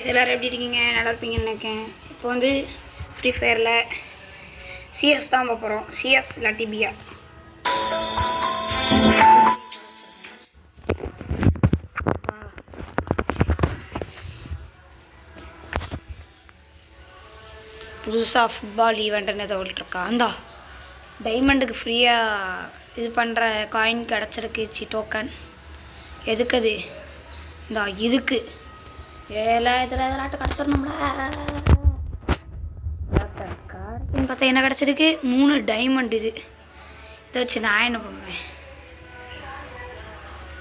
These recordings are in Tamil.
எல்லோரும் எப்படி இருக்கீங்க? நல்லா இருப்பீங்கன்னு நினைக்கிறேன். இப்போ வந்து ஃப்ரீ ஃபயரில் சிஎஸ் தான் பார்க்க போகிறோம். சிஎஸ் இல்லாட்டி பிஆர். புதுசாக ஃபுட்பால் ஈவெண்ட்டுன்னு ஏதோ இருக்கா. அந்தா டைமண்டுக்கு ஃப்ரீயாக இது பண்ணுற காயின் கிடச்சிருக்கு. டோக்கன் எதுக்கு அது? இந்தா இதுக்கு இதில் விளாட்டு கிடச்சிடணும்ல. பார்த்தா என்ன கிடச்சிருக்கு? 3 டைமண்ட். இதை வச்சு நான் என்ன பண்ணுவேன்?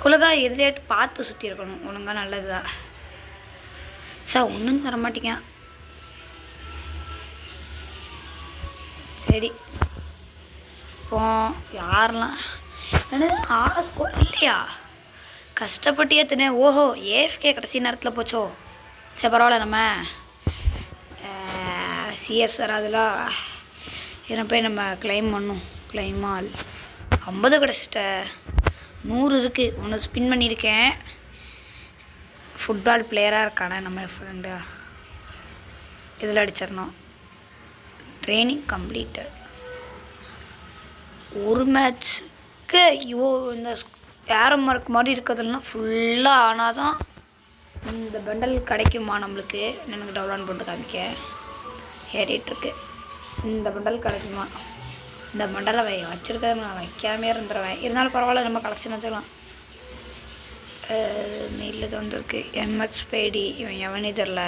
ஒழுங்காக எதுலேயாட்டு பார்த்து சுற்றி இருக்கணும். ஒழுங்காக நல்லதுதான் சார். ஒன்றும் தர மாட்டேங்க. சரி இப்போ யாரெல்லாம் என்னது ஸ்கோர் இல்லையா? கஷ்டப்பட்டு ஏற்றுனே. ஓஹோ, ஏஎஃப்கே கடைசி நேரத்தில் போச்சோ. சரி பரவாயில்ல, நம்ம சிஎஸ் வராதுலாம். இதை போய் நம்ம கிளைம் பண்ணும். கிளைமால் 50 கிடச்சிட்ட. 100 இருக்குது. ஒன்று ஸ்பின் பண்ணியிருக்கேன். ஃபுட்பால் பிளேயராக இருக்கானே நம்ம ஃப்ரெண்டு. இதில் அடிச்சிடணும். Training completed. ஒரு மேட்ச்சுக்கு இந்த ஏரோ மார்க் மாதிரி இருக்கிறதுலாம் ஃபுல்லாக ஆனால் தான் இந்த பண்டல் கிடைக்குமா நம்மளுக்கு? எனக்கு டவுன்லோட் போட்டு காமிக்க ஏறிட்டுருக்கு. இந்த பண்டல் கிடைக்குமா? இந்த பண்டலை வச்சுருக்கிறது நான் வைக்காமே இருந்துருவேன். இருந்தாலும் பரவாயில்ல, நம்ம கலெக்ஷன் வச்சுக்கலாம். மெயிலில் வந்துருக்கு எம்எக்ஸ் பேடி. இவன் எவனே தெரில.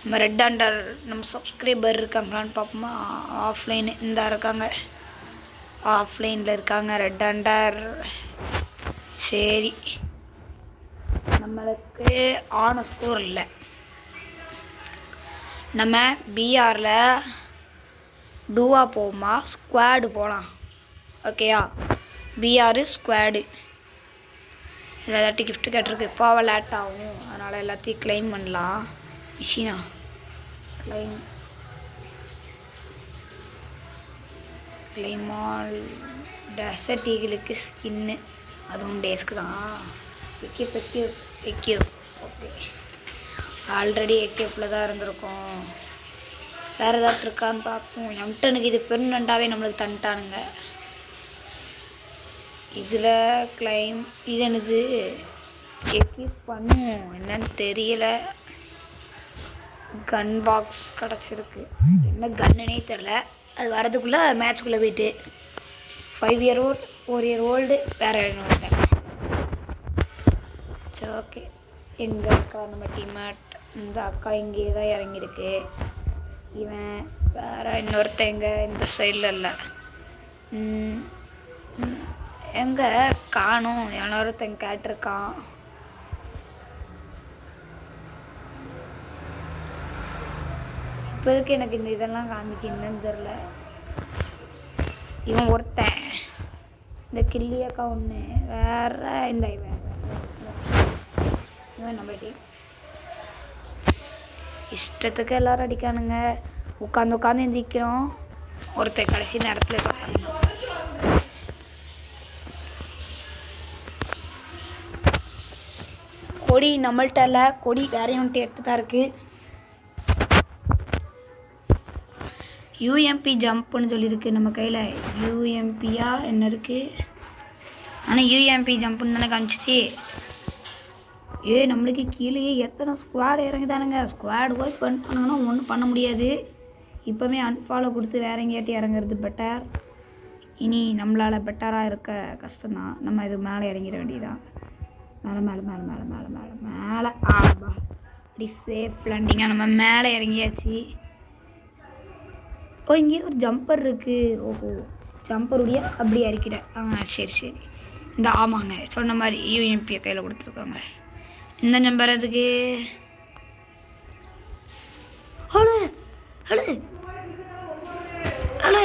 நம்ம ரெட் அண்டர் நம்ம சப்ஸ்கிரைபர் இருக்காங்களான்னு பார்ப்போமா? ஆஃப்லைனு இந்த இருக்காங்க. ஆஃப்லைனில் இருக்காங்க ரெட் அண்டர். சரி, நம்மளுக்கு ஆன ஸ்கோர் இல்லை. நம்ம பிஆரில் டூவா போகுமா ஸ்குவாடு போகலாம். ஓகேயா? PR squad. இதில் ஏதாட்டி கிஃப்ட்டு கேட்டிருக்கு. இப்போ அவள் லேட் ஆகும், அதனால் எல்லாத்தையும் கிளைம் பண்ணலாம். மிஷினா கிளைமால் டெசர்ட் ஈகிளுக்கு ஸ்கின்னு. அதுவும் டேஸ்க்கு தான். Equip okay. ஆல்ரெடி எக்யூப்பில் தான் இருந்திருக்கோம். வேறு ஏதாட்டு இருக்கான்னு பார்ப்போம். எம்டனுக்கு இது பெர்மனண்ட்டாகவே நம்மளுக்கு தந்துட்டானுங்க. இதில் கிளைம் இது என்னது? எக்யூப் பண்ணும் என்னன்னு தெரியல. கன் பாக்ஸ் கிடச்சிருக்கு. என்ன கன்னுனே தெரில. அது வரதுக்குள்ளே மேட்ச்குள்ளே போயிட்டு 5 இயர் ஓல்டு 4 இயர் ஓல்டு வேறு இன்னொருத்தேன். சரி ஓகே. எங்கள் அக்கா நம்ம டீமேட். இந்த அக்கா இங்கே தான் இறங்கியிருக்கு. இவன் வேறு இன்னொருத்தன் எங்கே இந்த சைடில் இல்லை. எங்கே காணும்? இன்னொருத்தன் கேட்டிருக்கான். இப்போதைக்கு எனக்கு இந்த இதெல்லாம் காமிக்க என்னன்னு தெரில. இவன் ஒருத்தன். இந்த கில்லி அக்கா ஒன்று. வேறு இந்த இவன் நம்ம டீம். இஷ்டத்துக்கு எல்லோரும் அடிக்கானுங்க. உட்காந்து எந்திரிக்கிறோம். ஒருத்தர் கடைசி நேரத்தில் பார்க்கணும். கொடி நம்மள்கிட்ட இல்லை. கொடி வேறையும் வந்துட்டு எடுத்து தான் இருக்குது. யூஎம்பி ஜம்ப்புன்னு சொல்லியிருக்கு நம்ம கையில். யூஎம்பியா என்ன இருக்குது? ஆனால் யூஎம்பி ஜம்ப்புன்னு தானே காமிச்சிச்சு. நம்மளுக்கு கீழேயே எத்தனை ஸ்குவாட் இறங்குதானுங்க. ஸ்குவாட் போய் பண்ணிட்டானுங்கன்னா ஒன்றும் பண்ண முடியாது. இப்போவே அன்ஃபாலோ கொடுத்து வேற எங்கேயாட்டி இறங்குறது பெட்டர். இனி நம்மளால் பெட்டராக இருக்க கஷ்டம்தான். நம்ம இது மேலே இறங்கிட வேண்டியதான். மேலே மேலே மேலே மேலே மேலே மேலே மேலே ஆபா அப்படி சேஃப் லேண்டிங்காக நம்ம மேலே இறங்கியாச்சு. ஓ, இங்கே ஒரு ஜம்பர் இருக்குது. ஓஹோ, ஜம்பருடைய அப்படி இறக்கிட. சரி சரி. இந்த ஆமாங்க, சொன்ன மாதிரி யூஎம்பியை கையில் கொடுத்துருக்காங்க. இந்த நம்பர் அதுக்கு. ஹலோ ஹலோ ஹலோ,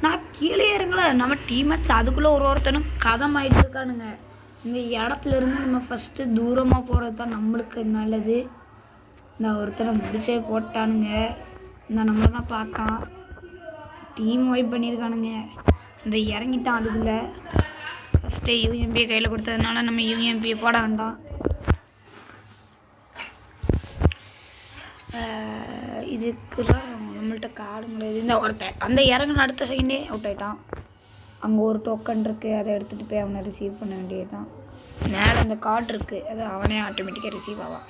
நான் கீழே இறங்கல. நம்ம டீம்மேட்ஸ் அதுக்குள்ளே ஒருத்தனும் கதம் ஆகிட்டு இருக்கானுங்க. இந்த இடத்துல இருந்து நம்ம ஃபஸ்ட்டு தூரமாக போகிறது தான் நம்மளுக்கு நல்லது. இந்த ஒருத்தனை முடிச்சே போட்டானுங்க. இந்த நம்மளை தான் பார்க்கான். Team vibe பண்ணியிருக்கானுங்க. இந்த இறங்கிட்டான் அதுக்குள்ளே. ஃபஸ்ட்டு யூஎம்பியை கையில் கொடுத்ததுனால நம்ம யூஎம்பியை போட வேண்டாம். இதுக்குலாம் நம்மள்ட்ட காடுங்களே இந்த ஒருத்தன் அந்த இறங்கின அடுத்த செகண்டே அவுட் ஆகிட்டான். அங்கே ஒரு டோக்கன் இருக்குது, அதை எடுத்துகிட்டு போய் அவனை ரிசீவ் பண்ண வேண்டியது தான். மேலே அந்த கார்டு இருக்குது, அது அவனே ஆட்டோமேட்டிக்காக ரிசீவ் ஆவான்.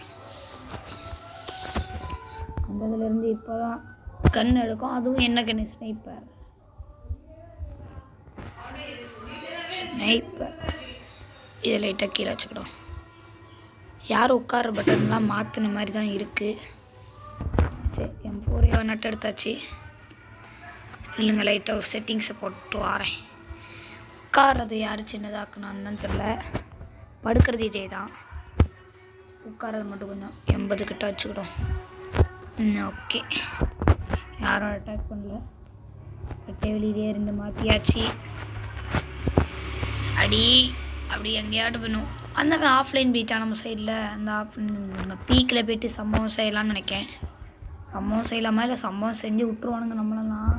அந்த இதுலேருந்து இப்போ தான் கன் எடுக்கும். அதுவும் என்ன கன்று? ஸ்னைப்பர். இதை லைட்டாக கீழே வச்சுக்கிடும். யாரும் உட்கார பட்டன்லாம் மாற்றின மாதிரி தான் இருக்குது. சரி, என் போரையோ நட்டு எடுத்தாச்சு. இல்லைங்க, லைட்டாக ஒரு செட்டிங்ஸை போட்டு வரேன். உட்கார்றது யார் சின்னதாக்குனான்னு தெரில. படுக்கிறது இதே தான். உட்கார்றது மட்டும் கொஞ்சம் 80 கிட்ட வச்சுக்கிடும். ஓகே, யாரும் அட்டாக் பண்ணல. கட்டை வெளியிலே இருந்து மாற்றியாச்சு. அடி அப்படி எங்கேயாட்டும் வேணும். அந்த ஆஃப்லைன் போயிட்டா நம்ம சைடில். அந்த நம்ம பீக்கில் போய்ட்டு சம்பவம் செய்யலான்னு நினைக்கேன். சம்பவம் செய்யலாமா இல்லை சம்பவம் செஞ்சு விட்ருவானுங்க நம்மளெல்லாம்.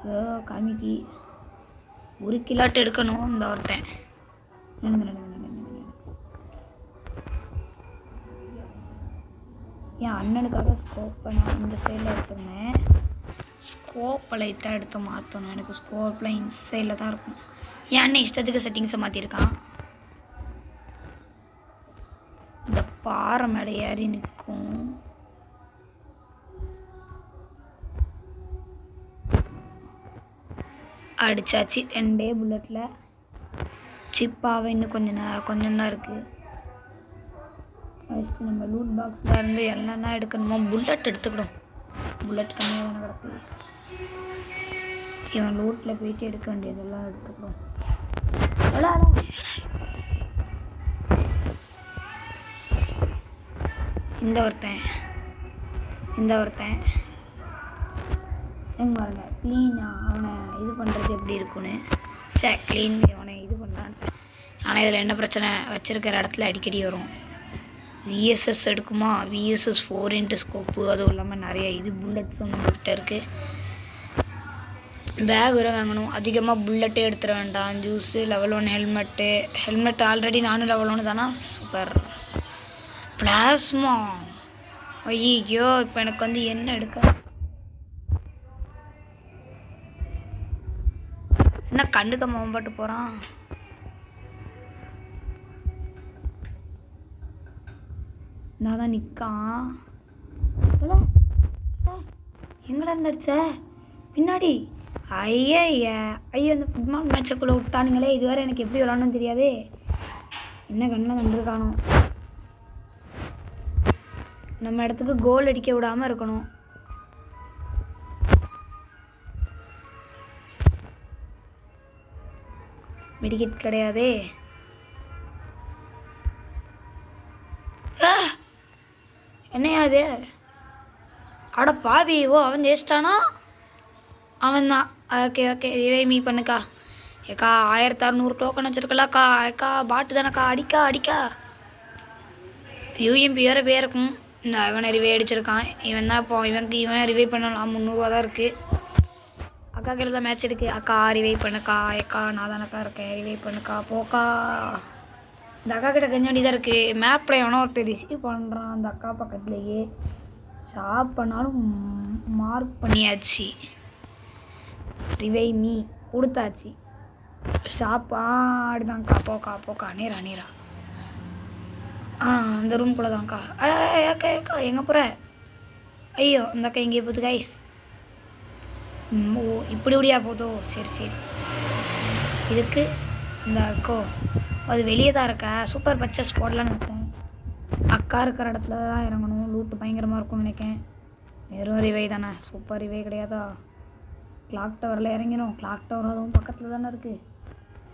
ஏதோ காமிக்கு 1 கிலோட்டு எடுக்கணும். இந்த ஒருத்தன் என் அண்ணனுக்காக ஸ்கோப்பை நான் இந்த சைடில் வச்சுருந்தேன். ஸ்கோப்பை லைட்டாக எடுத்து மாற்றணும். எனக்கு ஸ்கோப்பில் இன்சைடில் தான் இருக்கும். என் அண்ணன் இஷ்டத்துக்கு செட்டிங்ஸை மாற்றிருக்கான். இந்த பாறை மேலே ஏறி நிற்கும். அடித்தாச்சு 2 புல்லட்டில். சிப்பாவை இன்னும் கொஞ்சம் தான் இருக்குது. ஃபஸ்ட்டு நம்ம லூட் பாக்ஸில் இருந்து என்னென்ன எடுக்கணுமோ புல்லட் எடுத்துக்கிடும். புல்லட் கம்மியாக தானே கிடக்கு. இவன் லூட்டில் போயிட்டு எடுக்க வேண்டியதெல்லாம் எடுத்துக்கிறோம். இந்த ஒருத்தன் எங்க பாருங்க, க்ளீனாக அவனை இது பண்ணுறது எப்படி இருக்குன்னு. சரி, க்ளீன் அவனை இது பண்ணான்னு. ஆனால் இதில் என்ன பிரச்சனை, வச்சுருக்கிற இடத்துல அடிக்கடி வரும். விஎஸ்எஸ் எடுக்குமா, விஎஸ்எஸ் 4x ஸ்கோப்பு, அதுவும் இல்லாமல் நிறைய இது புல்லட்ஸ் நம்மகிட்ட இருக்குது. பேக் வர வாங்கணும். அதிகமாக புல்லட்டே எடுத்துட வேண்டாம். ஜூஸு, லெவல் 1 ஹெல்மெட்டு ஆல்ரெடி நானும் லெவல் 1 தானா. சூப்பர். பிளாஸ்மா. ஐயோ, இப்போ எனக்கு வந்து என்ன எடுக்க, என்ன கண்டுக்க மாம்பட்டு போகிறான். நான் தான் நிற்கான். எங்கடா இருந்துடுச்ச பின்னாடி. ஐயோ, அந்த ஃபுட்பால் மேட்சுக்குள்ளே விட்டானுங்களே. இதுவரை எனக்கு எப்படி விளாடணும்னு தெரியாதே. என்ன கண்ணு வந்துருக்கானோ. நம்ம இடத்துக்கு கோல் அடிக்க விடாமல் இருக்கணும். மெடிக்கெட் கிடையாதே. என்னையா அது? அட பாவி. ஓ, அவன் ஜெயிச்சிட்டானா? அவன் தான். Okay revive me பண்ணுக்கா. ஏக்கா 1600 டோக்கன் வச்சுருக்கலாக்கா. ஏக்கா பாட்டு தானேக்கா. அடிக்கா யூஎம்பி வேறு பேருக்கும். இந்த இவனை ரிவை அடிச்சிருக்கான். இவன் தான் இப்போ இவன் ரிவை பண்ணலாம். 300 தான் இருக்குது. அக்கா கீழே தான் மேட்ச் இருக்குது. அக்கா ரிவை பண்ணுக்கா. ஏக்கா நான் தானக்கா இருக்கேன். ரிவை பண்ணுக்கா. போக்கா. இந்த அக்கா கிட்ட கஞ்சாண்டி தான் இருக்குது. மேப்பில் எவனோ ஒருத்தர் ரிசீவ் பண்ணுறான். அந்த அக்கா பக்கத்துலேயே ஷாப் பண்ணாலும் மார்க் பண்ணியாச்சு. ரிவை மீ கொடுத்தாச்சு. ஷாப் ஆடுதாங்க்கா. போக்கா நேரா அந்த ரூம்குள்ளே தான்க்கா. ஏக்கா எங்கே போகிற? ஐயோ, இந்த அக்கா இங்கே போகுது கைஸ். ஓ, இப்படியா போதோ. சரி இதுக்கு இந்த அக்கோ அது வெளியே தான் இருக்கா. சூப்பர் பர்ச்சேஸ் போடலான்னு இருக்கேன். அக்கா இருக்கிற இடத்துல தான் இறங்கணும். லூட்டு பயங்கரமாக இருக்கும்னு நினைக்கேன். வெறும் ரிவை தானே. சூப்பர் ரிவை கிடையாதா? கிளாக் டவரில் இறங்கிடும். கிளாக் டவர் அதுவும் பக்கத்தில் தானே இருக்குது.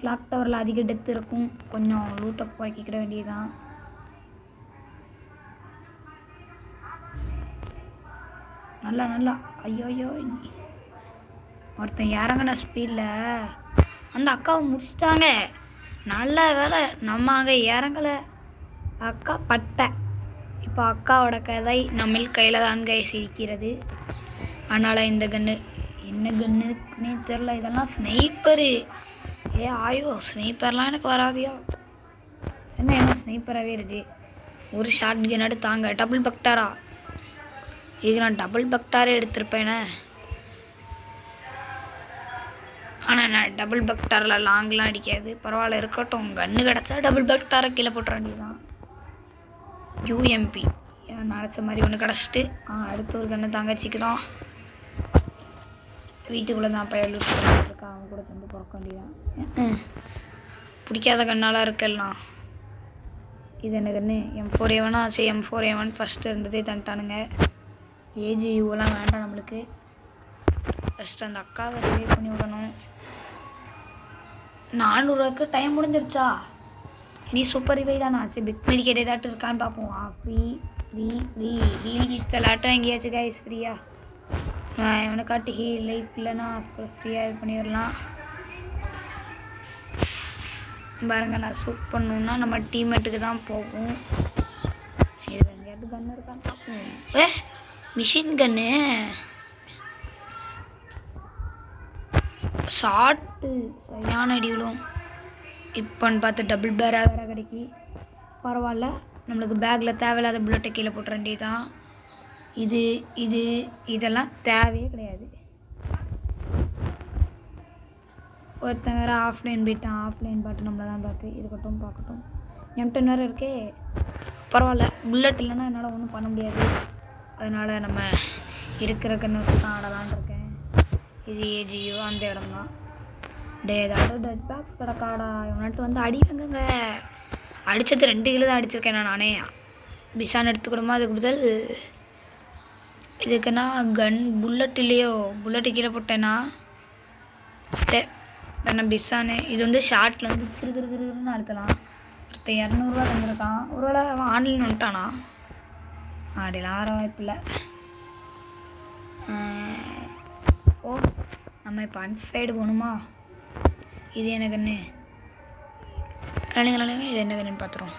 கிளாக் டவரில் அதிக டெத்து இருக்கும். கொஞ்சம் லூட்டை போய்க்கிட வேண்டியதுதான். நல்லா ஐயோ ஒருத்தன் இறங்கின ஸ்பீடில் அந்த அக்காவை முடிச்சிட்டாங்க. நல்ல வேலை நம்ம அங்கே இறங்கலை. அக்கா பட்டை. இப்போ அக்காவோட கதை நம்ம கையில் தான் இருக்கிறது. அதனால் இந்த கன்று என்ன கன்னுன்னே தெரில. இதெல்லாம் ஸ்னைப்பரு. ஆயோ, ஸ்னைப்பர்லாம் எனக்கு வராதியா? என்ன ஸ்னைப்பராகவே இருக்குது. ஒரு ஷார்ட் கன் எடுத்தாங்க. டபுள் பக்டாரா இது நான் டபுள் பக்டாரே எடுத்திருப்பேனே. ஆனால் நான் டபுள் பக்டாரில் லாங்லாம் அடிக்காது. பரவாயில்ல இருக்கட்டும். கன்று கிடச்சா டபுள் பக்டாரை கீழே போட்டுற வேண்டியதுதான். யூஎம்பி நினச்ச மாதிரி ஒன்று கிடச்சிட்டு அடுத்த ஒரு கன்று தங்கச்சிக்கு தான். வீட்டுக்குள்ளே தான் பையன் இருக்கா, அவன் கூட சேர்ந்து பிறக்க வேண்டியதான். பிடிக்காத கண்ணாலாம் இருக்கலாம். இது என்ன கன்று? M4A1 சரி M4A1 ஃபஸ்ட்டு இருந்ததே தந்துட்டானுங்க. AGUலாம் வேண்டாம் நம்மளுக்கு. ஃபஸ்ட்டு அந்த அக்காவை ரிவே பண்ணி விடணும். 400க்கு டைம் முடிஞ்சிருச்சா? நீ சூப்பர் ரிவை தானா? சரி பிக் மெடிக்கேட் ஏதாட்டும் இருக்கான்னு பார்ப்போம். ஃப்ரீ ஃப்ரீ ஃப்ரீ ஹீல் கிஸ்டலாட்டும் எங்கேயாச்சும் கைஸ் ஃப்ரீயா? இவனை காட்டி ஹீல் லைஃப் இல்லைன்னா ஃப்ரீயாக இது பண்ணிடலாம். பாருங்க நான் சூட் பண்ணணுன்னா நம்ம டீம்மேட்டுக்கு தான் போகும். இது எங்கேயாவது கன்று இருக்கான்னு பார்ப்போம். மிஷின் கன்று ஷார்ட்டு சரியான அடிவிடும். இப்போன்னு பார்த்து டபுள் பேராக வேறு கிடைக்கி. பரவாயில்ல, நம்மளுக்கு பேக்கில் தேவையில்லாத புல்லட்டை கீழே போட்டுற வேண்டியதான். இதெல்லாம் தேவையே கிடையாது. ஒருத்தன் வேறு ஆஃப்லைன் போயிட்டான். ஆஃப்லைன் பாட்டு நம்மளை தான் இருக்கட்டும் பார்க்கட்டும். M10 வேறு இருக்கே. பரவாயில்ல, புல்லட் இல்லைன்னா என்னால் ஒன்றும் பண்ண முடியாது. அதனால் நம்ம இருக்கிற கண்ணு தான் ஆடலான் இருக்கேன். இது AGU அந்த இடம் தான். ஏதாவது டெட் பாக்ஸ் கிடக்காடா. இவன்ட்டு வந்து அடிவங்க. அடித்தது 2 கிலோ தான் அடிச்சிருக்கேன் நானே. பிசான் எடுத்துக்கணுமா? அதுக்கு பதில் இதுக்குன்னா கன் புல்லட் இல்லையோ, புல்லட்டு கீழே போட்டேன்னா வேணா பிசானு. இது வந்து ஷார்ட்டில் வந்து கிருன்னு அழுத்தலாம். ஒருத்தர் 200 ரூபா தந்துருக்கான். ஒருவேளை அவன் ஆன்லைன் வந்துட்டானா? அப்படிலாம் வர வாய்ப்பில்லை. ஓ நம்ம இப்போ அன்சைடு போகணுமா? இது என்ன கன்று? இல்லைங்க இது என்ன கன்றுன்னு பார்த்துருவோம்.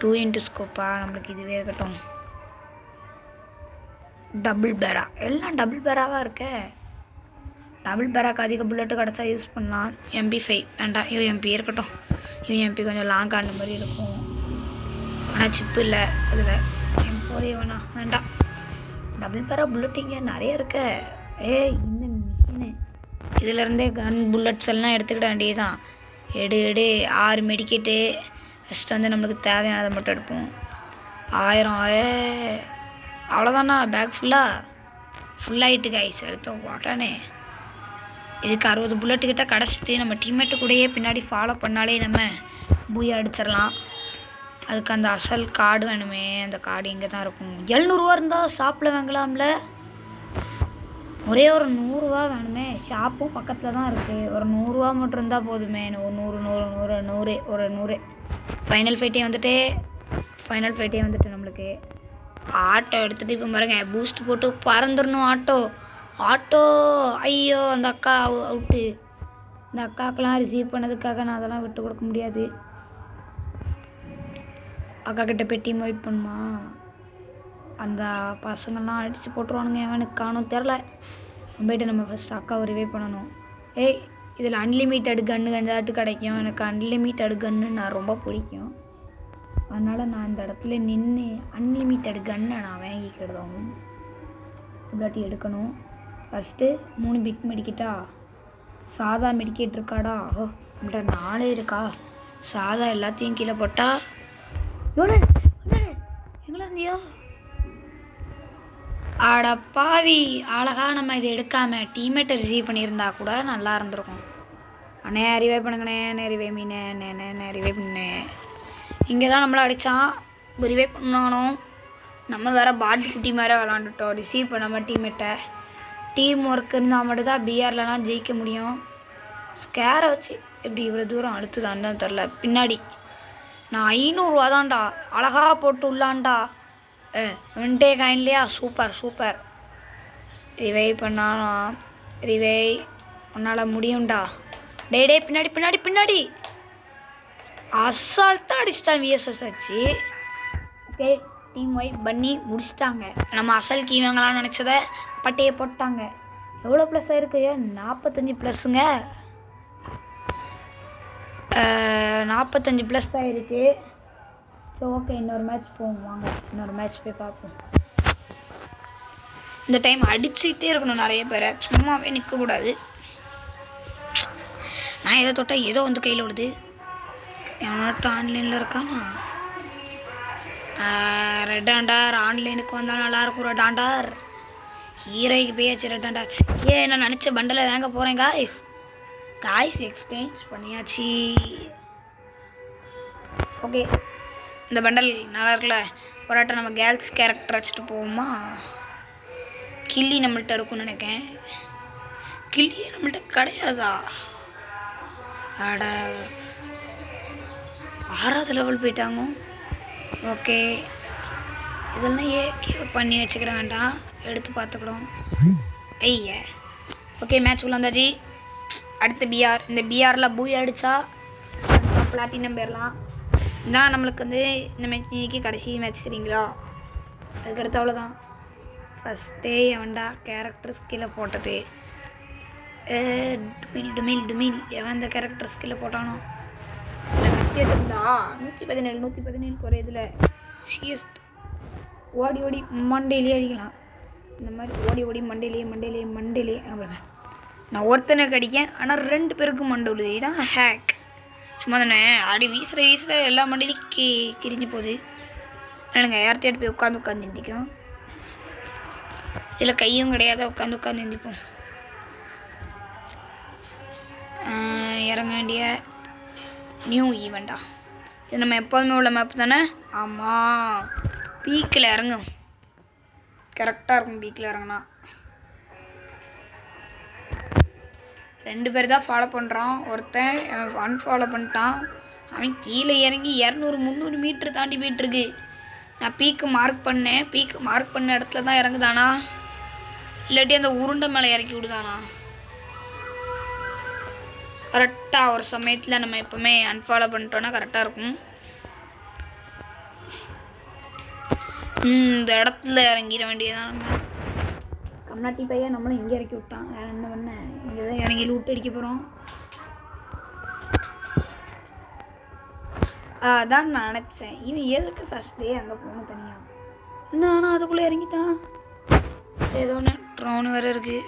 2x ஸ்கோப்பா? நம்மளுக்கு இதுவே இருக்கட்டும். டபுள் பேரா, எல்லாம் டபுள் பேராவாக இருக்க. டபுள் பேராக்கு அதிக புல்லட்டு கிடச்சா யூஸ் பண்ணலாம். MP5 வேண்டாம், UMP இருக்கட்டும். UMP கொஞ்சம் லாங் ஆன மாதிரி இருக்கும். ஆனால் சிப்பு இல்லை அதில். M4A1 வேண்டாம். டபுள் பேரா புல்லட் இங்கே நிறைய இருக்க. இந்த மிஷினு இதிலேருந்தே கன் புல்லட்ஸ் எல்லாம் எடுத்துக்கிட வேண்டியதுதான். எடு 6 மெடிக்கெட்டு. ஃபஸ்ட்டு வந்து நம்மளுக்கு தேவையானதை மட்டும் எடுப்போம். 1000 அவ்வளோதானா? பேக் ஃபுல்லாகிட்டு கைஸ் எடுத்தோம் வாட்டானே. இதுக்கு 60 புல்லட்டுக்கிட்ட கிடச்சிட்டு நம்ம டீம்மேட்டு கூடயே பின்னாடி ஃபாலோ பண்ணாலே நம்ம பூயா அடிச்சிடலாம். அதுக்கு அந்த அசல் கார்டு வேணுமே. அந்த கார்டு இங்கே தான் இருக்கும். 700 ரூபா இருந்தால் ஷாப்பில் வாங்கலாம்ல. ஒரே ஒரு 100 ரூபா வேணுமே. ஷாப்பும் பக்கத்தில் தான் இருக்குது. ஒரு 100 ரூபா மட்டும் இருந்தால் போதுமே. ஒரு 100 ஃபைனல் ஃபைட்டே வந்துட்டு நம்மளுக்கு ஆட்டோ எடுத்துகிட்டு இப்போ பாருங்க பூஸ்ட் போட்டு பறந்துடணும். ஆட்டோ ஐயோ அந்த அக்கா அவுட்டு. இந்த அக்காக்கெல்லாம் ரிசீவ் பண்ணதுக்காக நான் அதெல்லாம் விட்டு கொடுக்க முடியாது. அக்கா கிட்ட போய் டீம் வெயிட் பண்ணுமா? அந்த பசங்கள்லாம் அடித்து போட்டுருவானுங்க. எனக்கு காணும் தெரில. போய்ட்டு நம்ம ஃபஸ்ட்டு அக்காவை ரிவைவ் பண்ணணும். இதில் அன்லிமிட்டட் கன்று கஞ்சாட்டு கிடைக்கும். எனக்கு அன்லிமிட்டட் கன்று நான் ரொம்ப பிடிக்கும். அதனால் நான் இந்த இடத்துல நின்று அன்லிமிட்டட் கன்னை நான் வாங்கிக்கிடுதோம். இல்லாட்டி எடுக்கணும். ஃபஸ்ட்டு 3 பிக் மெடிக்கெட்டா? சாதா மெடிக்கெட் இருக்காடா? நம்மகிட்ட 4 இருக்கா? சாதா எல்லாத்தையும் கீழே போட்டா எங்கே இருந்தியோ? ஆட பாவி, அழகா நம்ம இதை எடுக்காமல் டீம்மேட்டை ரிசீவ் பண்ணியிருந்தா கூட நல்லா இருந்திருக்கும். அண்ணே ரிவைவ் பண்ணுங்கண்ணே. ரிவைவ் மீனே ரிவைவ் பண்ணே. இங்கே தான் நம்மளை அடித்தான். ரிவைவ் பண்ணணும். நம்ம வேறு பாட்டி குட்டி மாதிரி விளாண்டுட்டோம். ரிசீவ் பண்ணாமல் டீம்மேட்டை. டீம் ஒர்க் இருந்தால் மட்டும்தான் பிஆர்லலாம் ஜெயிக்க முடியும். ஸ்கேரை வச்சு எப்படி இவ்வளோ தூரம் அழுத்துதான்னு தெரில. பின்னாடி நான் 500 ரூபா தான்டா. அழகாக போட்டு உள்ளான்டா. வெண்டே காயின்லையா? சூப்பர். ரிவைவ் பண்ணாலும் உன்னால் முடியும்டா. டே பின்னாடி அசால்ட்டாக அடிச்சிட்டான் VSS ஆச்சு. ஓகே, டீம் வைப் பண்ணி முடிச்சிட்டாங்க. நம்ம அசல் கீ வாங்கலாம்னு நினச்சதை பட்டையை போட்டாங்க. எவ்வளோ ப்ளஸ் ஆகிருக்கு? 45 ப்ளஸ்ஸுங்க. 45 ப்ளஸ் ஆகிருக்கு. ஸோ ஓகே, இன்னொரு மேட்ச் போவோம். வாங்க இன்னொரு மேட்ச் போய் பார்ப்போம். இந்த டைம் அடிச்சுக்கிட்டே இருக்கணும் நிறைய பேரை, சும்மாவே நிற்கக்கூடாது. நான் எதை தொட்டால் ஏதோ வந்து கையில் விடுது. எவனாட்டும் ஆன்லைனில் இருக்கானா? ரெட் ஆண்டார் ஆன்லைனுக்கு வந்தால் நல்லாயிருக்கும். ரெட் ஆண்டார் ஹீரோய்க்கு போயாச்சு. ரெட் ஆண்டார் நான் நினச்ச பண்டலை வாங்க போகிறேன் காய்ஸ் எக்ஸ்சேஞ்ச் பண்ணியாச்சு. ஓகே, இந்த பண்டல் நல்லா இருக்குல்ல. ஒரு ஆட்டம் நம்ம கேர்ள்ஸ் கேரக்டர் வச்சுட்டு போவோமா? கில்லி நம்மள்கிட்ட இருக்கும்னு நினைக்கிறேன். கில்லியே நம்மள்கிட்ட கிடையாதா? அட 6வது லெவல் போயிட்டாங்க. ஓகே, இதெல்லாம் பண்ணி வச்சுக்கிட வேண்டாம், எடுத்து பார்த்துக்கிடும். ஐயா ஓகே, மேட்ச் உள்ள வந்தாச்சு. அடுத்த பிஆர். இந்த பிஆரில் பூய் அடித்தா பிளாட்டினம் போயிடலாம். இதான் நம்மளுக்கு வந்து இந்த மேட்ச் இன்னைக்கு கடைசி மேட்ச் சரிங்களா? அதுக்கடுத்து அவ்வளோதான். ஃபஸ்ட்டே அவன்டா கேரக்டர் ஸ்கில்லை போட்டது. டுமில் எவன் இந்த கேரக்டர் ஸ்கில்லை போட்டானோ? 117 குறையுதுல. சிஎஸ்ட் ஓடி ஓடி மண்டையிலே அடிக்கலாம். இந்த மாதிரி ஓடி ஓடி மண்டையிலே நான் ஒருத்தனுக்கு அடிக்கேன், ஆனால் 2 பேருக்கு மண்டை விழுது. இதுதான் ஹேக். சும்மா தானே அடி வீசுகிற எல்லா மண்டையிலையும் கிரிஞ்சு போகுது. இல்லைங்க, யார்கிட்ட போய் உட்காந்து எந்திக்கும். இதில் கையும் கிடையாது, உட்காந்து எந்திப்போம். இறங்க வேண்டிய நியூ ஈவெண்ட்டா இது? நம்ம எப்போதுமே உள்ள மேப் தானே? ஆமாம், பீக்கில் இறங்கும். கரெக்டாக இருக்கும் பீக்கில் இறங்கினா. 2 பேர் தான் ஃபாலோ பண்ணுறான். ஒருத்தன் அன்ஃபாலோ பண்ணிட்டான். அவன் கீழே இறங்கி 200-300 மீட்ரு தாண்டி போயிட்டுருக்கு. நான் பீக்கு மார்க் பண்ண இடத்துல தான் இறங்குதானா, இல்லாட்டி அந்த உருண்டை மேலே இறக்கி விடுதானா? கரெக்டாக ஒரு சமயத்தில் நம்ம எப்போவுமே அன்ஃபாலோ பண்ணிட்டோன்னா கரெக்டாக இருக்கும். இந்த இடத்துல இறங்கிட வேண்டியதான். நம்ம கம்நாட்டி பையன் நம்மளும் இங்கே இறக்கி விட்டான். வேறு என்ன பண்ண, இங்கே தான் இறங்கி லூட் அடிக்க போகிறோம். அதான் நான் நினச்சேன், இவன் எதுக்கு ஃபஸ்ட்டே அங்கே போகணும் தனியாக. என்ன ஆனால் அதுக்குள்ளே இறங்கிட்டான். ஏதோ ஒன்று ட்ரோனு வேறு இருக்குது.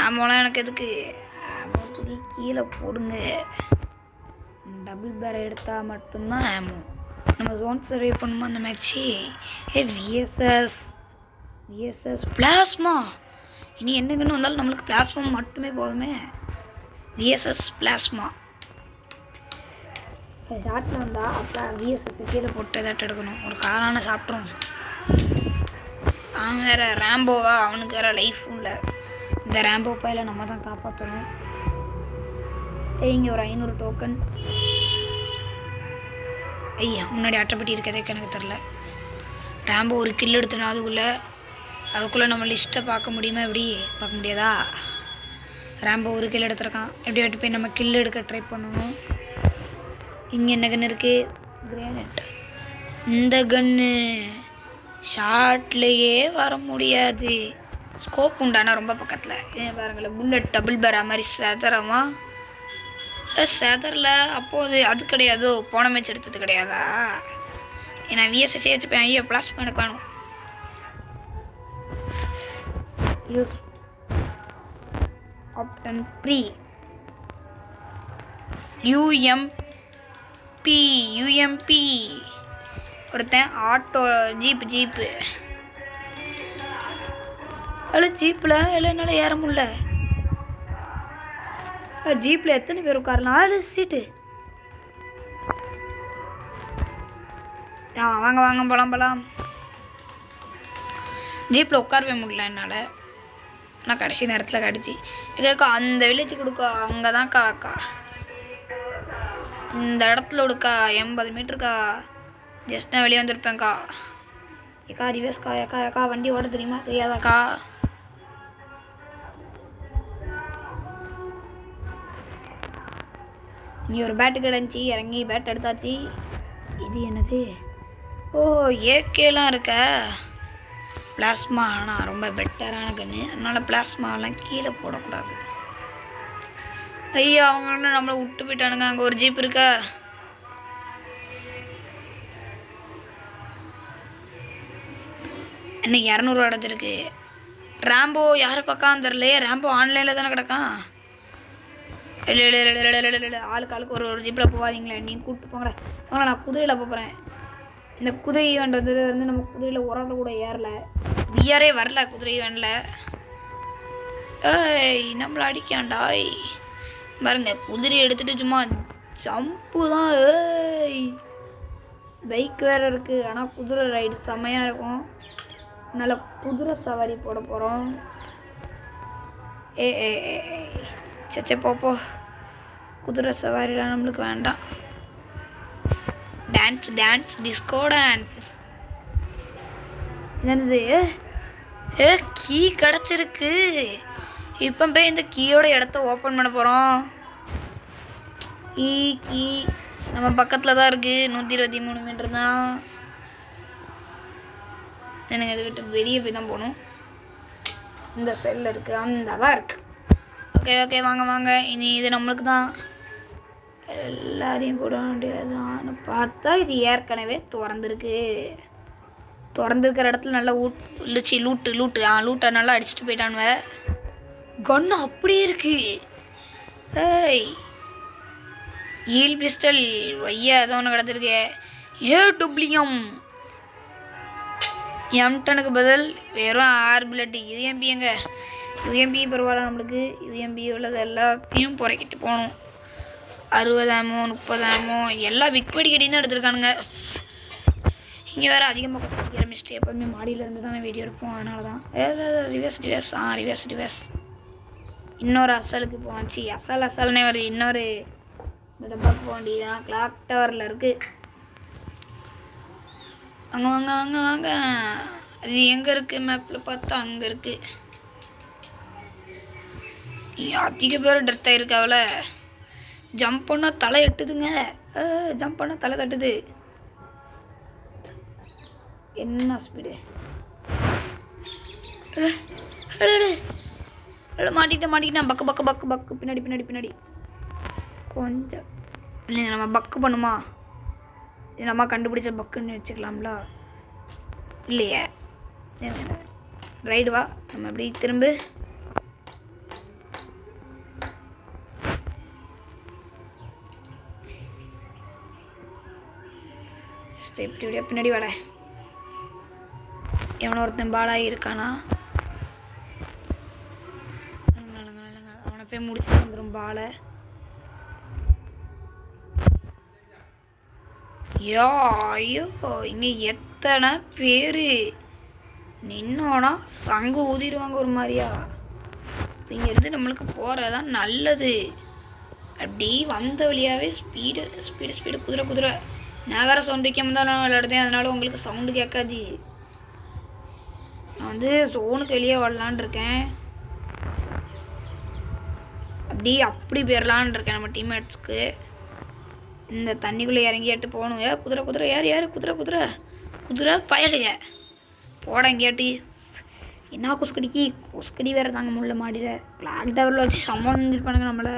ஆமோலாம் எனக்கு எதுக்கு? ஆமோ சொல்லி கீழே போடுங்க. டபுள் பேர் எடுத்தால் மட்டும்தான் ஆமோ. நம்ம ஜோன் சர்வே பண்ணும்போது அந்த மேட்ச்சு விஎஸ்எஸ் பிளாஸ்மா. இனி என்னங்கன்னு வந்தாலும் நம்மளுக்கு பிளாஸ்மா மட்டுமே போதுமே. விஎஸ்எஸ் பிளாஸ்மா ஷார்ட்டில் வந்தால் அப்போ விஎஸ்எஸ் கீழே போட்டு எதாட்டு எடுக்கணும். ஒரு காலான சாப்பிட்றோம். அவன் வேறு ரேம்போவா, அவனுக்கு வேறு லைஃப்பும் இல்லை. இந்த ரேம்போ பையில் நம்ம தான் காப்பாற்றணும். இங்கே ஒரு 500 டோக்கன். ஐயா முன்னாடி அட்டைப்பட்டி இருக்கிறதே எனக்கு தெரில. ரேம்போ ஒரு கில் எடுத்துனா அதுக்குள்ளே நம்ம லிஸ்ட்டை பார்க்க முடியுமா? எப்படி பார்க்க முடியாதா? ரேம்போ ஒரு கில் எடுத்துருக்கான். எப்படியாட்டு போய் நம்ம கில் எடுக்க ட்ரை பண்ணணும். இங்கே என்ன கன்று இருக்குது? கிரேனட். இந்த கன்று ஷார்ட்லேயே வர முடியாது. ஸ்கோப் உண்டானா ரொம்ப பக்கத்தில். ஏன் பாருங்களேன், புல்லட் டபுள் பேரா மாதிரி செதறமா? செதறல. அப்போது அது கிடையாதோ, போன மேட்ச் எடுத்தது கிடையாதா? ஏன்னா விஎஸ்எஸ்ஸே வச்சுப்பேன். ஐயோ பிளாஸ்மா எனக்கு வேணும். யூஸ் ஆப்டன் ப்ரீ யூஎம்பி ஒருத்தன் ஆட்டோ ஜீப்பு அல்ல ஜீப்பில் இல்லை என்னால் ஏற முடியல. ஜீப்பில் எத்தனை பேர் உட்காரலாம்? 4 சீட்டு. வாங்க போகலாம். ஜீப்பில் உட்காரவே முடியல என்னால். ஆனால் கடைசி நேரத்தில் கிடச்சி கேட்கா அந்த வில்லேஜ் கொடுக்கா. அங்கே தான் அக்கா இந்த இடத்துல கொடுக்கா 80 மீட்டருக்கா. ஜஸ்ட் நான் வெளியே வந்திருப்பேன்க்கா. ஏக்கா ரிவேஸ்க்கா. ஏக்கா வண்டி ஓட தெரியுமா தெரியாதாக்கா? நீ ஒரு பேட்டு கிடந்துச்சி, இறங்கி பேட் எடுத்தாச்சு. இது என்னது? ஓ ஏகேலாம் இருக்க. பிளாஸ்மா ஆனால் ரொம்ப பெட்டரான கன்று. அதனால் பிளாஸ்மாவெல்லாம் கீழே போடக்கூடாது. ஐயா அவங்க நம்மளை விட்டு போயிட்டானுங்க. அங்கே ஒரு ஜீப் இருக்கா. இன்னைக்கு 200 அடைஞ்சிருக்கு. ரேம்போ யார் பக்கம் தெரிலையே. ரேம்போ ஆன்லைனில் தானே கிடக்கான். ஆளுக்கு ஆளுக்கு ஒரு ஜிப்பில் போகாதீங்களே. நீங்கள் கூப்பிட்டு போங்களே. போங்களா, நான் குதிரையில் போகிறேன். இந்த குதிரை ஈவெண்ட் வந்து நம்ம குதிரையில் ஒரு ஆள் கூட ஏறல. விஆரே வரல குதிரை ஈவெண்ட்டில். ஏய் நம்மளை அடிக்காண்டாய் பாருங்க. குதிரை எடுத்துகிட்டு சும்மா ஜம்பு தான். ஏய் பைக் வேறு இருக்குது. ஆனால் குதிரை ரைடு செம்மையாக இருக்கும். அதனால் குதிரை சவாரி போட போகிறோம். ஏ சச்சே போப்போ. குதிரை சவாரிலாம் நம்மளுக்கு வேண்டாம். Dance dance disco dance. என்னது? கீ கிடச்சிருக்கு. இப்போ போய் இந்த கீயோட இடத்த ஓப்பன் பண்ண போகிறோம். கீ நம்ம பக்கத்தில் தான் இருக்குது. 123 மீட்டர் தான். எனக்கு அதை விட்டு வெளியே போய் தான் போகணும். இந்த செல்லில் இருக்குது. அந்த தான் இருக்குது. ஓகே வாங்க. இனி இது நம்மளுக்கு தான். எல்லாரையும் கூட வேண்டியதான்னு பார்த்தா இது ஏற்கனவே திறந்துருக்கிற இடத்துல நல்லா லூட்டை நல்லா அடிச்சுட்டு போயிட்டானுவ. கன்னு அப்படியே இருக்கு. ஏய் ஈல் பிஸ்டல் வையா ஏதோ ஒன்று கிடச்சிருக்கு. டூப்ளியம் M10க்கு பதில் வெறும் 6 புல்லட். யூஎம்பி பரவாயில்ல நம்மளுக்கு. யூஎம்பி உள்ளது எல்லாத்தையும் புறக்கிட்டு போகணும். 60 ஆமோ 30 ஆமோ எல்லா பிக் படி கட்டி தான் எடுத்துருக்கானுங்க. இங்கே வேறு அதிகமாக படிக்கிற மிஸ்டேக். எப்போதுமே மாடியிலேருந்து தானே வீடியோ எடுப்போம். அதனால தான் ரிவர்ஸ். இன்னொரு அசலுக்கு போச்சு. அசல்னே வருது. இன்னொரு டப்பாக்கு போக வேண்டியதான். கிளாக் டவரில் இருக்குது. வாங்க. அது எங்கே இருக்குது? மேப்பில் பார்த்தா அங்கே இருக்குது. அதிக பேர் டெத் ஆகிருக்கு. அவளை ஜம்ப் பண்ணால் தலை எட்டுதுங்க. ஜம்ப் பண்ணால் தலை தட்டுது. என்ன ஸ்பீடு! மாட்டிக்கிட்டேன். பக்கு பின்னாடி கொஞ்சம் இல்லைங்க. நம்ம பக்கு பண்ணுமா? இது நம்ம கண்டுபிடிச்ச பக்குன்னு வச்சுக்கலாம்ல. இல்லையே ரைடு வா. நம்ம அப்படி திரும்ப இப்படியா பின்னாடி வாட. எவனோ ஒருத்தன் பாலாகி இருக்கானா? அவனை போய் முடிச்சுட்டு வந்துடும் பாலை. ஐயோ இங்கே எத்தனை பேர் நின்னோன்னா சங்கு ஊதிடுவாங்க ஒரு மாதிரியா. இங்கேருந்து நம்மளுக்கு போகிறதான் நல்லது. அப்படி வந்த வழியாகவே ஸ்பீடு குதிரை. நான் வேறு சவுண்டு வைக்காம தான் நான் விளையாடுதேன். அதனால உங்களுக்கு சவுண்டு கேட்காது. நான் வந்து சோனுக்கு வெளியே வரலான் இருக்கேன். அப்படி போயிடலான் இருக்கேன் நம்ம டீம்மேட்ஸ்க்கு. இந்த தண்ணிக்குள்ளே இறங்கியாட்டு போகணும். குதிரை யார் குதிரை பயலுங்க போட எங்கேயாட்டி. என்ன கொசுக்கடி வேறு தாங்க முடியல. மாடியில் கிளாக் டவரில் வச்சு சமாளிச்சிருப்பானுங்க நம்மளை.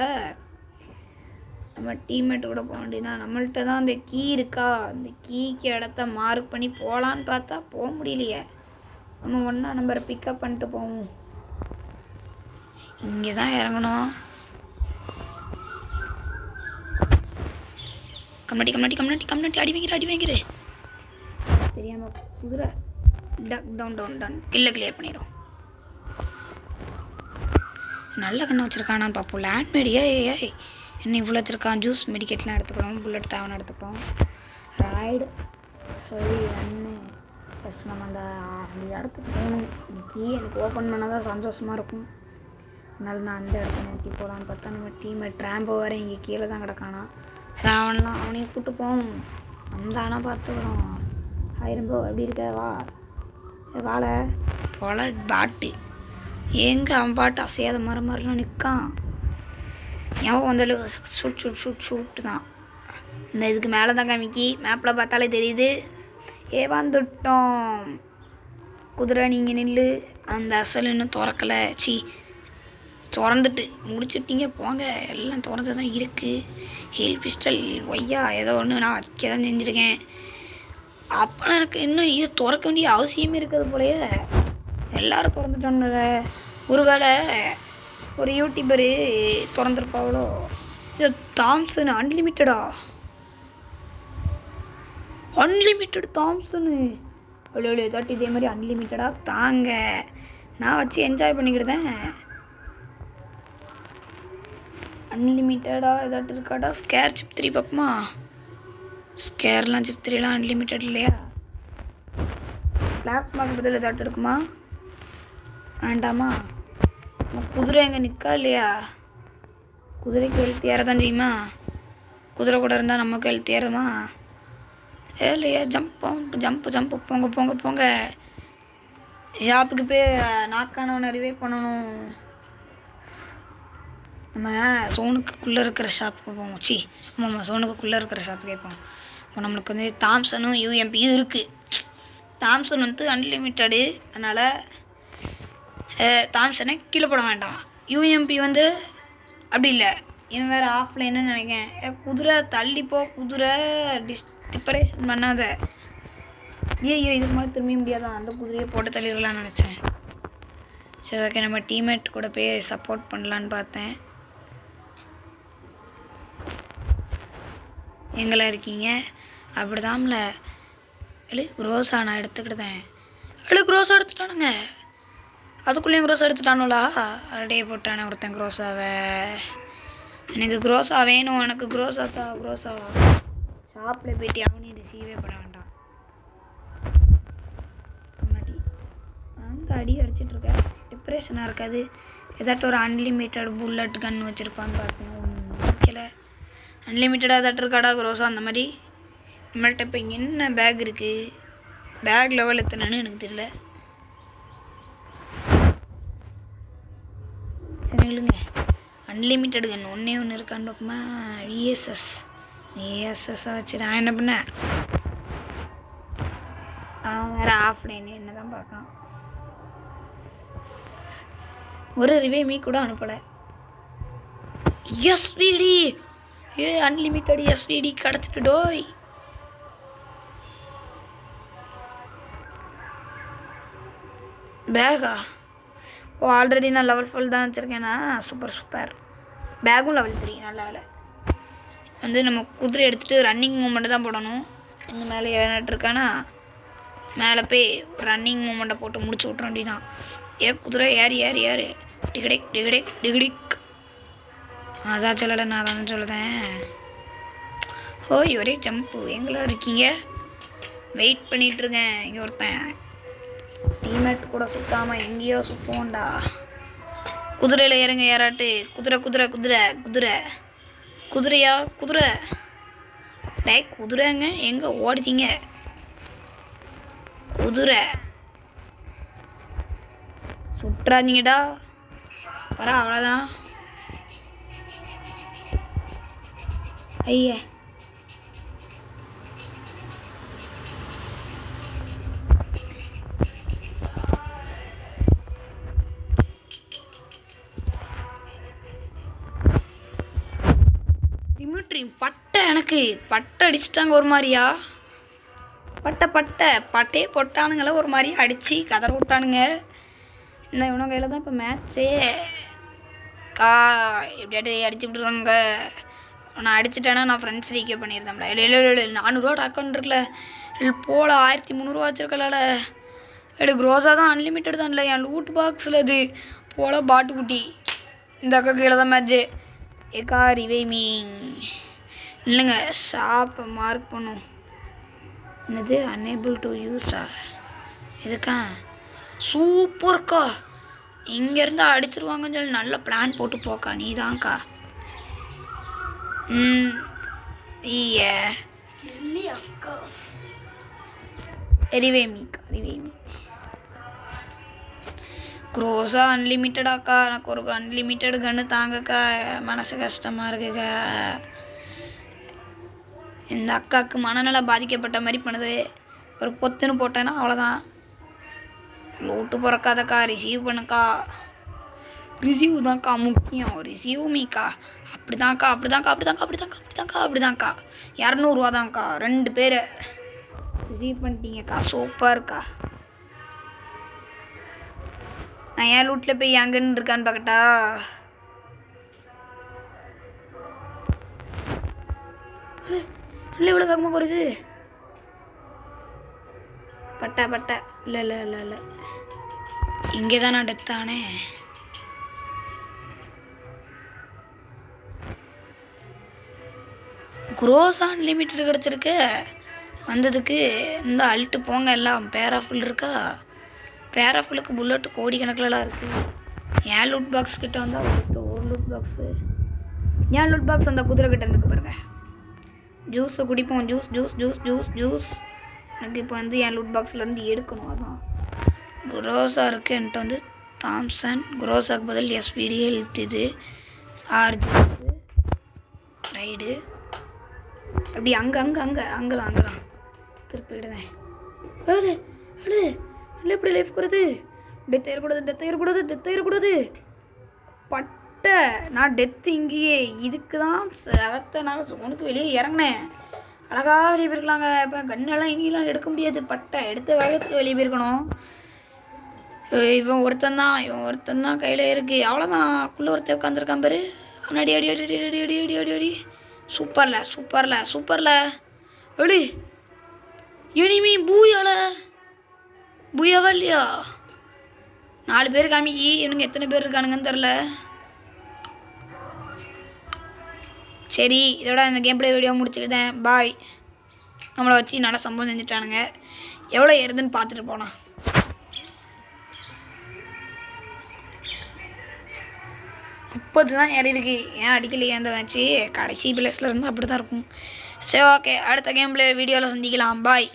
நம்ம டீம்மேட்டு கூட போக வேண்டியதான். நம்மள்கிட்ட தான் அந்த கீ இருக்கா. அந்த கீக்கு இடத்த மார்க் பண்ணி போகலான்னு பார்த்தா போக முடியலையே. நம்ம ஒன்றா நம்பரை பிக்கப் பண்ணிட்டு போவோம். இங்கே தான் இறங்கணும். கம்னாட்டி அடி வைக்கிற தெரியாமல் குதிரை டவுன் இல்லை கிளியர் பண்ணிடும். நல்ல கண்ணை வச்சுருக்கானான்னு பார்ப்போம். லேண்ட் மீடியா என்ன இவ்வளோ வச்சுருக்கான். ஜூஸ் மெடிக்கெட்லாம் எடுத்துக்கிறோம். புல்லட் தேவனை எடுத்துக்கிறோம். ரைடு சரி அண்ணு ஃபஸ்ட் நம்ம அந்த இடத்துக்கு போகணும். கீ எனக்கு ஓப்பன் பண்ணால் தான் சந்தோஷமாக இருக்கும். அதனால நான் அந்த இடத்த நோக்கி போகலான்னு பார்த்தா நம்ம டீம்மேட் ரேம்போ வேறு இங்கே கீழே தான் கிடக்கானா. அவனையும் கூப்பிட்டு போவோம். வந்தானா பார்த்துக்கிறோம். ஆயிரம்போ எப்படி இருக்க வா வாழை போல பாட்டு எங்கே அவன் பாட்டு அசையாத மாதிரிலாம் நிற்கான். எவன் வந்தாலும் ஷூட்டு தான். இந்த இதுக்கு மேலே தான் காமிக்கி. மேப்பில் பார்த்தாலே தெரியுது. வந்துட்டோம். குதிரை நீங்கள் நில்லு. அந்த அசல் இன்னும் திறக்கலை. திறந்துட்டு முடிச்சுட்டீங்க போங்க. எல்லாம் திறந்து தான் இருக்குது. ஹீல் பிஸ்டல் ஒய்யா ஏதோ ஒன்று நான் வைக்க தான் செஞ்சுருக்கேன். அப்போலாம் எனக்கு இன்னும் இது திறக்க வேண்டிய அவசியமே இருக்கிறது போலயே. எல்லோரும் திறந்துட்டாங்க. ஒருவேளை ஒரு யூடியூபரு திறந்துருப்பாவளோ. இது தாம்சன் அன்லிமிட்டடா, அன்லிமிட்டட் தாம்சனு. அவ்வளோ ஏதாட்டி இதே மாதிரி அன்லிமிட்டடாக தாங்க, நான் வச்சு என்ஜாய் பண்ணிக்கிட்டேன். அன்லிமிட்டடாக ஏதாட்டு இருக்காடா. ஸ்கேர் சிப் 3 பார்ப்போமா? ஸ்கேர்லாம் சிப் 3லாம் அன்லிமிட்டட் இல்லையா? பிளாஸ்மாக்கு பதில் ஏதாட்டு இருக்குமா? வேண்டாமா? குதிரை எங்கே நிற்கா இல்லையா? குதிரைக்கு எழுத்து ஏறதான் செய்யுமா? குதிரை கூட இருந்தால் நமக்கு எழுத்து ஏறுமா? இல்லையா? ஜம்ப்பு போங்க போங்க போங்க. ஷாப்புக்கு போய் நாக்கானவனை ரிவைவ் பண்ணணும். நம்ம சோனுக்குள்ளே இருக்கிற ஷாப்புக்கு போவோம். ஆமாம், சோனுக்குள்ளே இருக்கிற ஷாப்புக்கே போவோம். இப்போ நம்மளுக்கு வந்து தாம்சனும் யூஎம்பியும் இருக்குது. தாம்சன் வந்து அன்லிமிட்டடு, அதனால் தாம்சனை கீழே போட வேண்டாம். யூஎம்பி வந்து அப்படி இல்லை, இவன் வேறு ஆஃப்லைன்னு நினைக்கிறேன். குதிரை தள்ளிப்போ, குதிரை டிப்ரெஷன் பண்ணாத. ஐயோ இதுக்கு மாதிரி திரும்ப முடியாதான், அந்த குதிரையை போட்டு தள்ளிடலான்னு நினச்சேன். சரி ஓகே, நம்ம டீம்மேட் கூட போய் சப்போர்ட் பண்ணலான்னு பார்த்தேன். எங்கெல்லாம் இருக்கீங்க? அப்படிதான்ல. குரோஸா நான் எடுத்துக்கிட்டேன். குரோஸா எடுத்துட்டானுங்க. அதுக்குள்ளேயும் குரோஸா எடுத்துட்டானுங்களா? அடையே போட்டானே ஒருத்தன் குரோஸாவை. எனக்கு குரோஸா வேணும், எனக்கு குரோஸா தான். குரோஸா ஷாப்பில் போயிட்டு அவனையும் ரிசீவே பண்ண வேண்டாம். முன்னாடி அங்கே அடி அடிச்சிட்ருக்க டிப்ரெஷனாக இருக்காது. ஏதாட்டும் ஒரு அன்லிமிட்டட் புல்லட் கன் வச்சுருப்பான்னு பார்த்தேன். வைக்கல. அன்லிமிட்டடாக ஏதாட்டும் இருக்காடா குரோஸா அந்த மாதிரி? நம்மள்கிட்ட இப்போ இங்கே என்ன பேக் இருக்குது? பேக் லெவல் எத்தனைன்னு எனக்கு தெரியல. சரி இல்லைங்க, அன்லிமிட்டடு கன் ஒன்றே ஒன்று இருக்கான்னு பார்க்குமா? விஎஸ்எஸ்ஸாக வச்சு நான் என்ன பண்ணேன்? வேறு ஆஃப்லைன் என்ன தான் பார்க்கலாம். ஒரு ரிவைமீ கூட அனுப்பலை. எஸ்விடி அன்லிமிட்டட் எஸ்விடி கிடச்சிட்டு டோய். பேகா? ஓ ஆல்ரெடி நான் லெவல் 4 தான் வச்சுருக்கேன்னா. சூப்பர். பேக்கும் லெவல் 3. நல்ல வேலை. வந்து நம்ம குதிரை எடுத்துகிட்டு ரன்னிங் மூமெண்ட்டு தான் போடணும். இந்த மேலே ஏறிட்டுருக்கானா மேலே போய் ரன்னிங் மூமெண்ட்டை போட்டு முடிச்சு விட்றோம். அப்படின்னா குதிரை ஏறு டிகடிக். அதான் சொல்லலை, நான் தான் சொல்லுதேன். ஒரே ஜம்ப்பு. எங்களோட இருக்கீங்க? வெயிட் பண்ணிகிட்ருக்கேன். இங்கே ஒருத்தன் டீம்மேட் கூட சுத்தாமல் எங்கேயோ சுற்றுவோண்டா. குதிரையில் இறங்க யாராட்டு. குதிரையா? குதிரைங்க எங்கே ஓடுதீங்க? குதிரை சுற்றாதீங்கடா. வர அவ்வளோதான். ஐயா பட்டை எனக்கு பட்டை அடிச்சிட்டாங்க ஒரு மாதிரியா. பட்டையே போட்டானுங்கள ஒரு மாதிரி அடித்து கதற விட்டானுங்க. இந்த இவனும் கையில் தான் இப்போ மேட்ச்சே. எப்படியாட்டி அடிச்சு விட்ருவாங்க. நான் அடிச்சிட்டேன்னா நான் ஃப்ரெண்ட்ஸ் ரீக்கே பண்ணியிருந்தேன்ல. இல்லை 400 அக்கௌண்ட் இருக்குல்ல. போல 1300 வச்சுருக்கல. குரோஸா தான் அன்லிமிட்டட் தான். இல்லை என் லூட் பாக்ஸில் இது போல பாட்டுக்குட்டி. இந்த அக்கா கீழே தான் மேட்ச்சு. ஏக்கா ரிவைமீ இல்லைங்க. ஷாப்பை மார்க் பண்ணும். என்னது அன்னேபிள் டு யூஸா? இதுக்கா சூப்பர்க்கா. இங்கேருந்து அடிச்சிருவாங்கன்னு சொல்லி நல்ல பிளான் போட்டு போக்கா. நீ தான்க்கா. அக்கா ரிவைமீ குரோஸா அன்லிமிட்டடாக்கா. எனக்கு ஒரு அன்லிமிட்டட் கன்று தாங்கக்கா. மனசு கஷ்டமாக இருக்குக்கா. இந்த அக்காவுக்கு மனநல பாதிக்கப்பட்ட மாதிரி பண்ணுது. ஒரு பொத்துன்னு போட்டேன்னா அவ்வளோதான். லோட்டு பிறக்காதக்கா. ரிசீவ் பண்ணுக்கா. ரிசீவ் தான்க்கா முக்கியம். ரிசீவ் மீக்கா. அப்படிதான்க்கா 200 ரூபா தான்க்கா. 2 பேர் ரிசீவ் பண்ணிட்டீங்கக்கா, சூப்பர்க்கா. நான் ஏன் லூட்டில் போய் எங்கன்னு இருக்கான்னு பார்க்கட்டா. இல்லை இவ்வளோ வேகமாக போகிறது. பட்டா பட்டா இல்லை இல்லை இல்லை இல்லை, இங்கே தான் நான் டெத் ஆனேன். க்ரோஸ் அன்லிமிட்டட் கிடச்சிருக்கு வந்ததுக்கு. இந்த அல்ட்டு போங்க எல்லாம். பேராஃபுல் இருக்கா, பேராஃபுல்லுக்கு புல்லட்டு கோடிக்கணக்கிலலாம் இருக்குது. ஏன் லூட் பாக்ஸ் கிட்ட வந்தால் ஒரு லூட் பாக்ஸு, ஏன் லூட் பாக்ஸ் அந்த குதிரை கிட்ட இருக்கு பாருங்க. ஜூஸை குடிப்போம். Juice juice juice juice juice. எனக்கு இப்போ வந்து என் லூட் பாக்ஸ்லேருந்து எடுக்கணும். அதான் குரோஸா இருக்குது என்கிட்ட வந்து. தாம்சன் குரோஸாக்கு பதில் எஸ்பிடி ஹெல்த். இது ஆர்ஜி ரைடு. அப்படி அங்கே அங்கே அங்கே அங்கே தான் அங்கே தான் திருப்பிடுவேன். அடு அடு இல்லை எப்படி லைஃப் கூடாது. டெத் ஏறக்கூடாது, டெத் ஏறக்கூடாது, டெத் ஏறக்கூடாது. பட்டை நான் டெத்து இங்கேயே. இதுக்கு தான் செவத்தை நான் உனக்கு வெளியே இறங்கினேன். அழகாக வெளியே போயிருக்கலாங்க. இப்போ கண்ணெல்லாம் இனியெல்லாம் எடுக்க முடியாது. பட்டை எடுத்த வேகத்துக்கு வெளியே போயிருக்கணும். இவன் ஒருத்தன் தான் கையில் இருக்குது. அவ்வளோதான். குள்ளே ஒருத்தர் உட்காந்துருக்கான் பாரு. அடி அடி அடி அடி அடி அடி அடி அடி அடி. சூப்பரில் சூப்பரில் சூப்பரில் அடி. இனிமே பூயாவா இல்லையா? 4 பேர் காமிக்கி. இவனுங்க எத்தனை பேர் இருக்கானுங்கன்னு தெரில. சரி, இதோட இந்த கேம் பிளே வீடியோ முடிச்சுக்கிட்டேன். பாய். நம்மளை வச்சு நல்லா சம்பவம் செஞ்சுட்டானுங்க. எவ்வளோ ஏறுதுன்னு பார்த்துட்டு போனோம். தான் ஏறி இருக்கு. ஏன் அடிக்கலையே அந்த மேட்ச்சு? கடைசி பிளேஸில் இருந்து அப்படி தான் இருக்கும். சரி, ஓகே, அடுத்த கேம் பிளே வீடியோவில் சந்திக்கலாம். பாய்.